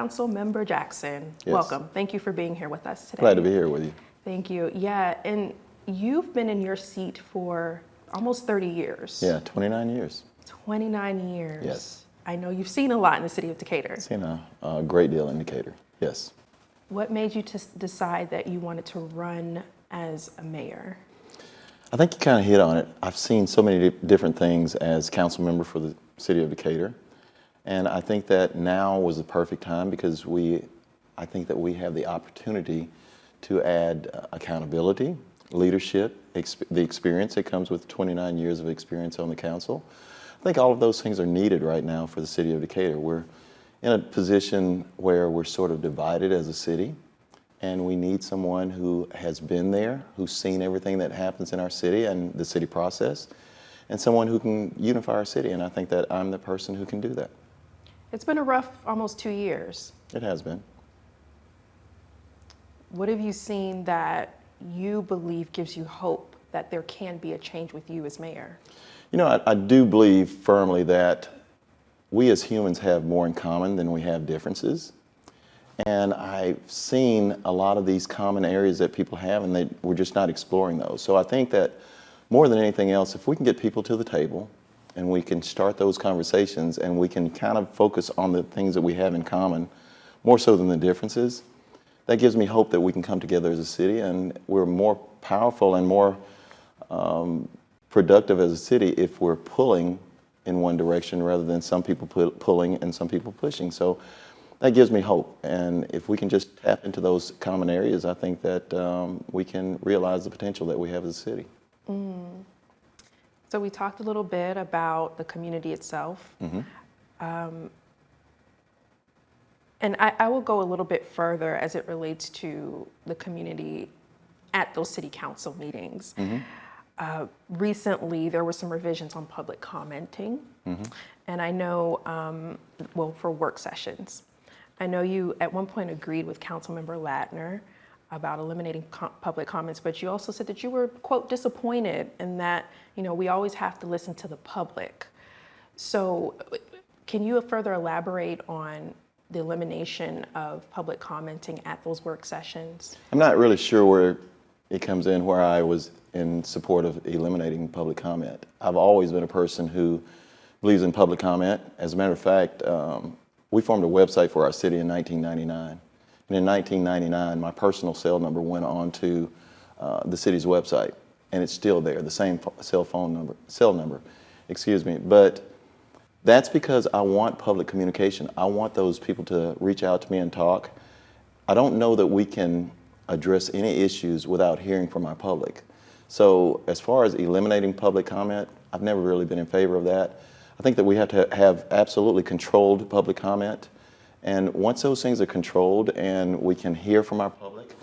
Council Member Jackson. Yes. Welcome. Thank you for being here with us today. Glad to be here with you. Thank you. Yeah, and you've been in your seat for almost 30 years. Yeah, 29 years. 29 years. Yes. I know you've seen a lot in the city of Decatur. Seen a great deal in Decatur, yes. What made you decide that you wanted to run as a mayor? I think you kind of hit on it. I've seen so many different things as council member for the city of Decatur. And I think that now was the perfect time because I think that we have the opportunity to add accountability, leadership, the experience that comes with 29 years of experience on the council. I think all of those things are needed right now for the city of Decatur. We're in a position where we're sort of divided as a city, and we need someone who has been there, who's seen everything that happens in our city and the city process, and someone who can unify our city, and I think that I'm the person who can do that. It's been a rough almost 2 years. It has been. What have you seen that you believe gives you hope that there can be a change with you as mayor? You know, I do believe firmly that we as humans have more in common than we have differences. And I've seen a lot of these common areas that people have, and we're just not exploring those. So I think that more than anything else, if we can get people to the table and we can start those conversations and we can kind of focus on the things that we have in common, more so than the differences, that gives me hope that we can come together as a city and we're more powerful and more productive as a city if we're pulling in one direction rather than some people pulling and some people pushing. So that gives me hope. And if we can just tap into those common areas, I think that we can realize the potential that we have as a city. So we talked a little bit about the community itself. And I will go a little bit further as it relates to the community at those city council meetings. Recently, there were some revisions on public commenting. And I know, well, for work sessions. I know you at one point agreed with Councilmember Latner about eliminating public comments, but you also said that you were, quote, disappointed in that, you know, we always have to listen to the public. So can you further elaborate on the elimination of public commenting at those work sessions? I'm not really sure where it comes in where I was in support of eliminating public comment. I've always been a person who believes in public comment. As a matter of fact, we formed a website for our city in 1999. And in 1999, my personal cell number went on to the city's website, and it's still there, the same cell number, excuse me. But that's because I want public communication. I want those people to reach out to me and talk. I don't know that we can address any issues without hearing from our public. So as far as eliminating public comment, I've never really been in favor of that. I think that we have to have absolutely controlled public comment. And once those things are controlled and we can hear from our public,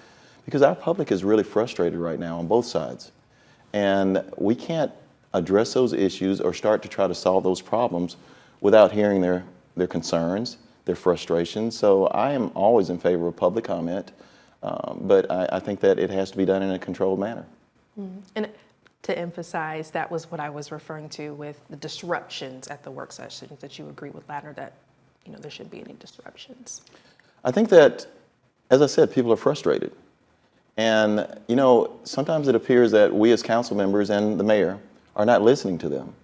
because our public is really frustrated right now on both sides. And we can't address those issues or start to try to solve those problems without hearing their concerns, their frustrations. So I am always in favor of public comment, but I think that it has to be done in a controlled manner. And to emphasize, that was what I was referring to with the disruptions at the work sessions, that you agree with Ladner that, you know, there shouldn't be any disruptions. I think that, as I said, people are frustrated. And, you know, sometimes it appears that we as council members and the mayor are not listening to them.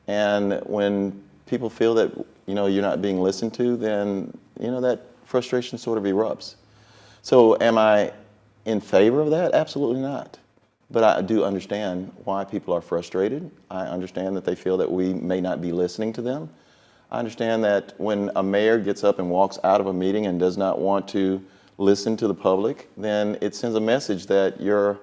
And when people feel that, you know, you're not being listened to, then, you know, that frustration sort of erupts. So am I in favor of that? Absolutely not. But I do understand why people are frustrated. I understand that they feel that we may not be listening to them. I understand that when a mayor gets up and walks out of a meeting and does not want to listen to the public, then it sends a message that your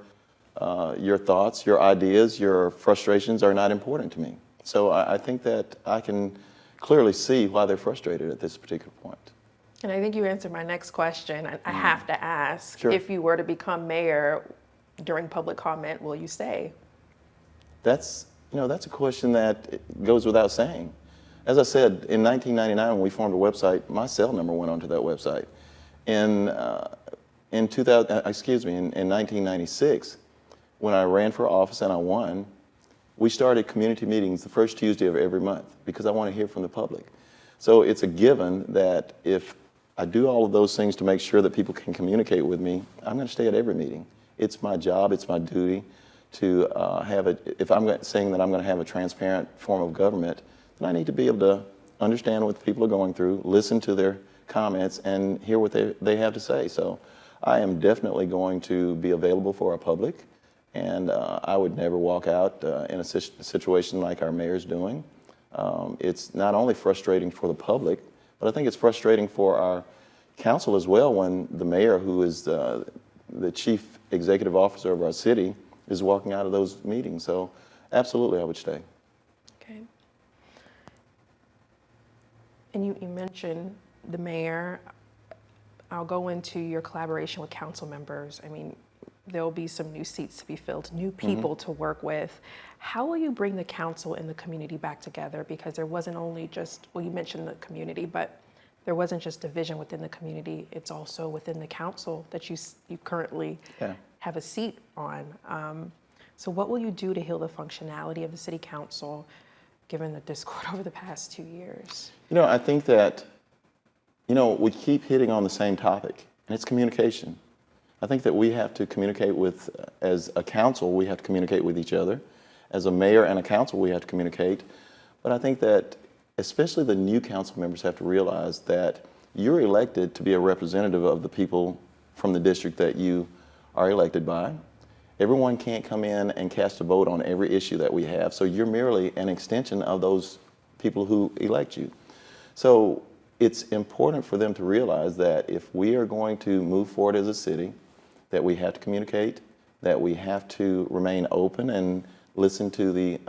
thoughts, your ideas, your frustrations are not important to me. So I think that I can clearly see why they're frustrated at this particular point. And I think you answered my next question. I have to ask, Sure. If you were to become mayor during public comment, will you stay? That's a question that goes without saying. As I said, in 1999, when we formed a website, my cell number went onto that website. In 1996, when I ran for office and I won, we started community meetings the first Tuesday of every month because I want to hear from the public. So it's a given that if I do all of those things to make sure that people can communicate with me. I'm going to stay at every meeting. It's my job, it's my duty to have it. If I'm saying that I'm going to have a transparent form of government, then I need to be able to understand what people are going through, listen to their comments, and hear what they have to say. So I am definitely going to be available for our public, and I would never walk out in a situation like our mayor's doing. It's not only frustrating for the public, but I think it's frustrating for our council as well when the mayor, who is the chief executive officer of our city, is walking out of those meetings. So absolutely, I would stay. Okay. And you mentioned the mayor. I'll go into your collaboration with council members. I mean, there'll be some new seats to be filled, new people to work with. How will you bring the council and the community back together? Because there wasn't only just, well, you mentioned the community, but there wasn't just division within the community. It's also within the council that you currently have a seat on. So what will you do to heal the functionality of the city council, given the discord over the past 2 years? You know, I think that, we keep hitting on the same topic, and it's communication. I think that we have to communicate with, as a council, we have to communicate with each other. As a mayor and a council, we have to communicate. But I think that especially the new council members have to realize that you're elected to be a representative of the people from the district that you are elected by. Everyone can't come in and cast a vote on every issue that we have, so you're merely an extension of those people who elect you. So it's important for them to realize that if we are going to move forward as a city, that we have to communicate, that we have to remain open and listen to the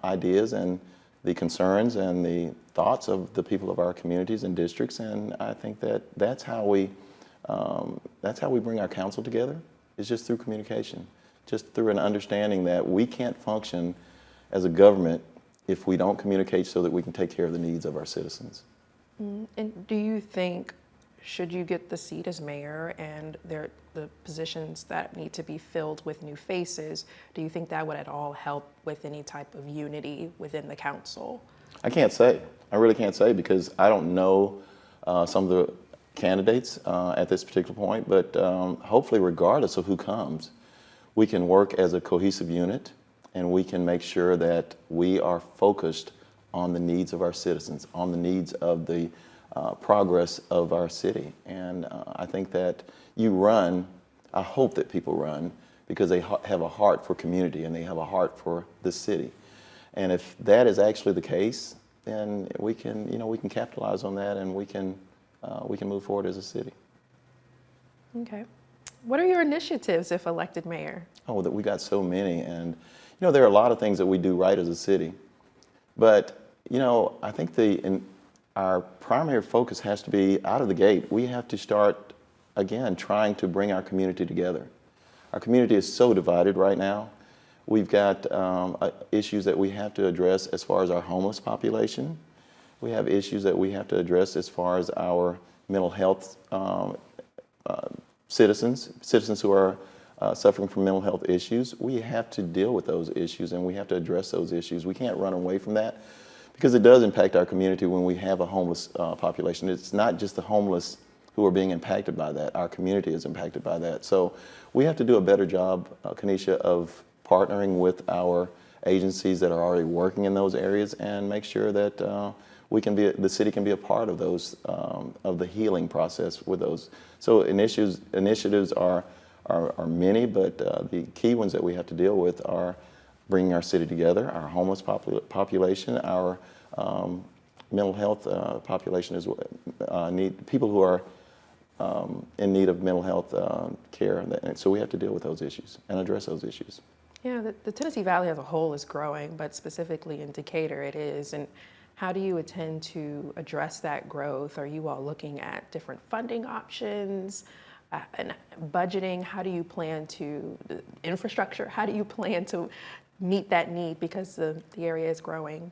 ideas and the concerns and the thoughts of the people of our communities and districts. And I think that that's how we bring our council together, is just through communication, just through an understanding that we can't function as a government if we don't communicate so that we can take care of the needs of our citizens. And do you think, should you get the seat as mayor and the positions that need to be filled with new faces, do you think that would at all help with any type of unity within the council? I can't say. I really can't say, because I don't know some of the candidates at this particular point, but hopefully regardless of who comes, we can work as a cohesive unit, and we can make sure that we are focused on the needs of our citizens, on the needs of the progress of our city. And I think that I hope that people run because they have a heart for community and they have a heart for the city. And if that is actually the case, then we can capitalize on that, and we can move forward as a city. Okay. What are your initiatives if elected mayor? Oh, that we got so many. And, there are a lot of things that we do right as a city. But, I think our primary focus has to be out of the gate. We have to start, again, trying to bring our community together. Our community is so divided right now. We've got issues that we have to address as far as our homeless population. We have issues that we have to address as far as our mental health citizens who are suffering from mental health issues. We have to deal with those issues, and we have to address those issues. We can't run away from that, because it does impact our community when we have a homeless population. It's not just the homeless who are being impacted by that. Our community is impacted by that. So we have to do a better job, Kanisha, of partnering with our agencies that are already working in those areas, and make sure that the city can be a part of those, of the healing process with those. So initiatives are many, but the key ones that we have to deal with are bringing our city together, our homeless population, our mental health population as well, people who are in need of mental health care. And so we have to deal with those issues and address those issues. Yeah, the Tennessee Valley as a whole is growing, but specifically in Decatur it is. And how do you intend to address that growth? Are you all looking at different funding options and budgeting? How do you plan to, infrastructure, how do you plan to meet that need, because the area is growing?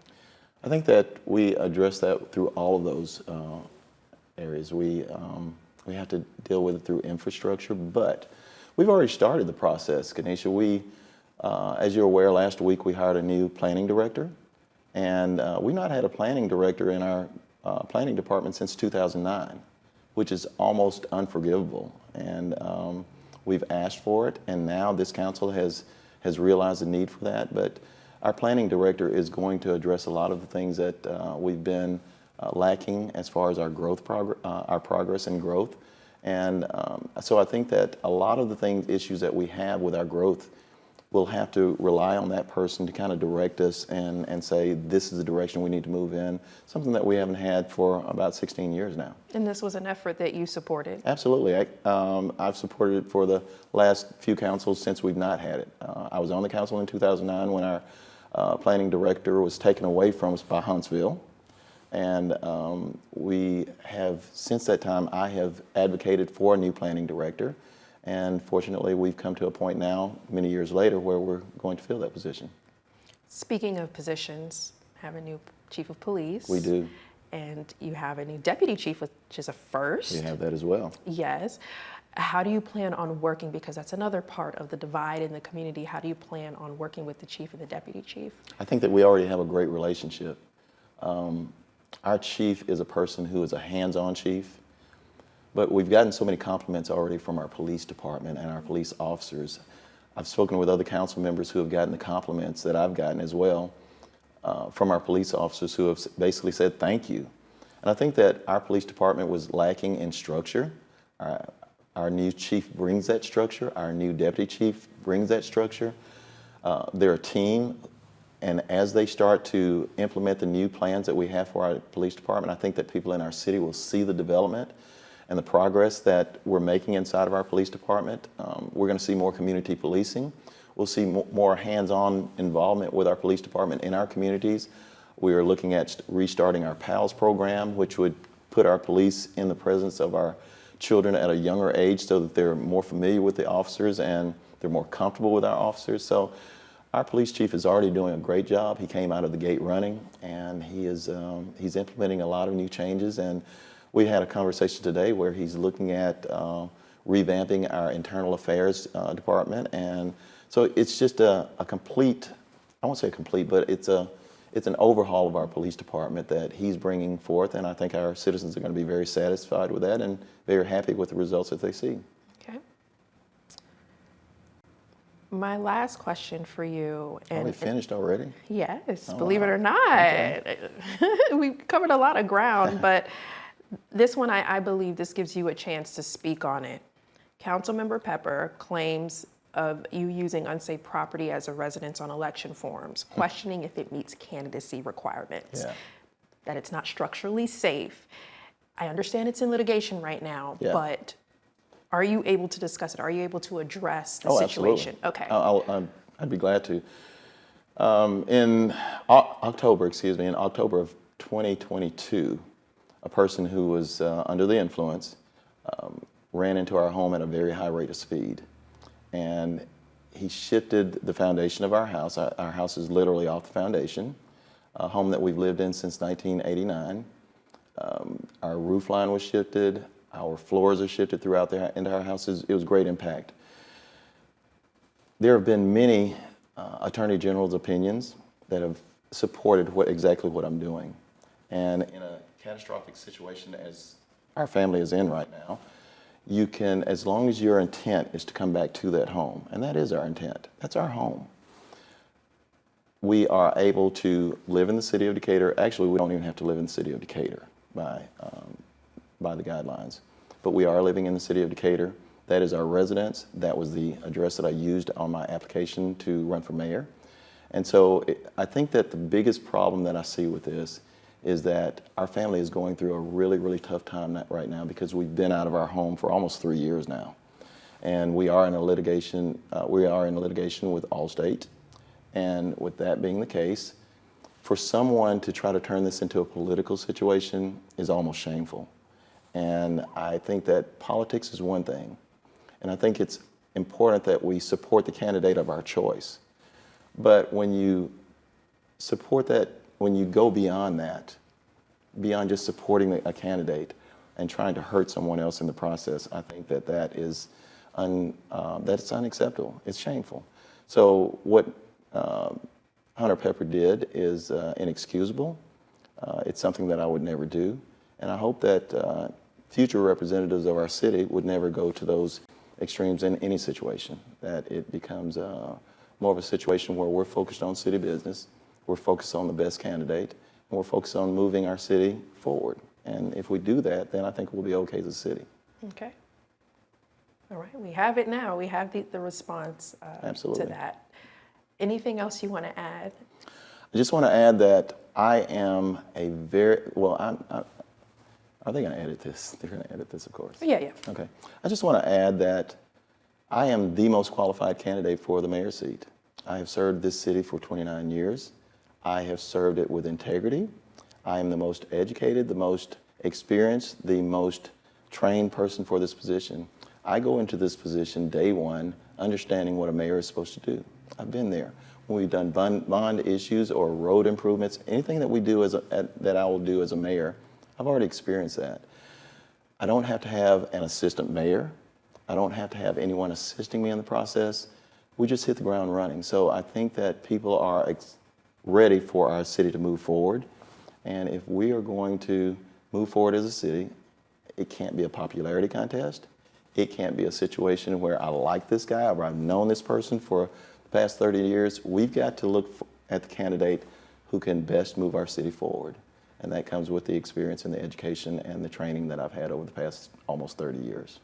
I think that we address that through all of those areas. We have to deal with it through infrastructure, but we've already started the process, Kanisha. As you're aware, last week we hired a new planning director, and we've not had a planning director in our planning department since 2009. which is almost unforgivable. And we've asked for it, and now this council has realized the need for that. But our planning director is going to address a lot of the things that we've been lacking as far as our our progress and growth. And so I think that a lot of the issues that we have with our growth, we'll have to rely on that person to kind of direct us and say, this is the direction we need to move in, something that we haven't had for about 16 years now. And this was an effort that you supported? Absolutely. I've supported it for the last few councils since we've not had it. I was on the council in 2009 when our planning director was taken away from us by Huntsville. And we have, since that time, I have advocated for a new planning director. And fortunately, we've come to a point now, many years later, where we're going to fill that position. Speaking of positions, have a new chief of police. We do. And you have a new deputy chief, which is a first. We have that as well. Yes. How do you plan on working, because that's another part of the divide in the community, how do you plan on working with the chief and the deputy chief? I think that we already have a great relationship. Our chief is a person who is a hands-on chief. But we've gotten so many compliments already from our police department and our police officers. I've spoken with other council members who have gotten the compliments that I've gotten as well from our police officers who have basically said thank you. And I think that our police department was lacking in structure. Our new chief brings that structure. Our new deputy chief brings that structure. They're a team, and as they start to implement the new plans that we have for our police department, I think that people in our city will see the development and the progress that we're making inside of our police department. We're going to see more community policing. We'll see more hands-on involvement with our police department in our communities. We are looking at restarting our PALS program, which would put our police in the presence of our children at a younger age so that they're more familiar with the officers and they're more comfortable with our officers. So our police chief is already doing a great job. He came out of the gate running, and he's implementing a lot of new changes. And we had a conversation today where he's looking at revamping our internal affairs department. And so it's just a complete, I won't say complete, but it's an overhaul of our police department that he's bringing forth. And I think our citizens are going to be very satisfied with that and very happy with the results that they see. Okay. My last question for you. Are we finished already? Yes, Oh, believe wow. it or not. Okay. We've covered a lot of ground, but this one, I believe this gives you a chance to speak on it. Councilmember Pepper claims of you using unsafe property as a residence on election forms, questioning if it meets candidacy requirements, that it's not structurally safe. I understand it's in litigation right now, but are you able to discuss it? Are you able to address the situation? Absolutely. Okay. I'd be glad to. In October of 2022, a person who was under the influence ran into our home at a very high rate of speed. And he shifted the foundation of our house. Our house is literally off the foundation, a home that we've lived in since 1989. Our roof line was shifted. Our floors are shifted throughout the entire house. It was great impact. There have been many Attorney General's opinions that have supported exactly what I'm doing. And in a catastrophic situation as our family is in right now, you can, as long as your intent is to come back to that home, and that is our intent, that's our home, we are able to live in the city of Decatur. Actually, we don't even have to live in the city of Decatur by the guidelines, but we are living in the city of Decatur. That is our residence. That was the address that I used on my application to run for mayor. And so I think that the biggest problem that I see with this is that our family is going through a really, really tough time right now because we've been out of our home for almost 3 years now. And we are in a litigation, with Allstate. And with that being the case, for someone to try to turn this into a political situation is almost shameful. And I think that politics is one thing. And I think it's important that we support the candidate of our choice. But when you support that, when you go beyond that, beyond just supporting a candidate and trying to hurt someone else in the process, I think that that's unacceptable. It's shameful. So what Hunter Pepper did is inexcusable. It's something that I would never do. And I hope that future representatives of our city would never go to those extremes in any situation, that it becomes more of a situation where we're focused on city business, we're focused on the best candidate, and we're focused on moving our city forward. And if we do that, then I think we'll be okay as a city. Okay. All right, we have it now. We have the response Absolutely. to that. Anything else you want to add? I just want to add that I am a very, well, are they going to edit this? They're going to edit this, of course. Yeah, yeah. Okay. I just want to add that I am the most qualified candidate for the mayor's seat. I have served this city for 29 years. I have served it with integrity. I am the most educated, the most experienced, the most trained person for this position. I go into this position day one understanding what a mayor is supposed to do. I've been there. When we've done bond issues or road improvements, anything that we do that I will do as a mayor, I've already experienced that. I don't have to have an assistant mayor. I don't have to have anyone assisting me in the process. We just hit the ground running. So I think that people are ready for our city to move forward. And if we are going to move forward as a city, it can't be a popularity contest. It can't be a situation where I like this guy or I've known this person for the past 30 years. We've got to look at the candidate who can best move our city forward. And that comes with the experience and the education and the training that I've had over the past almost 30 years.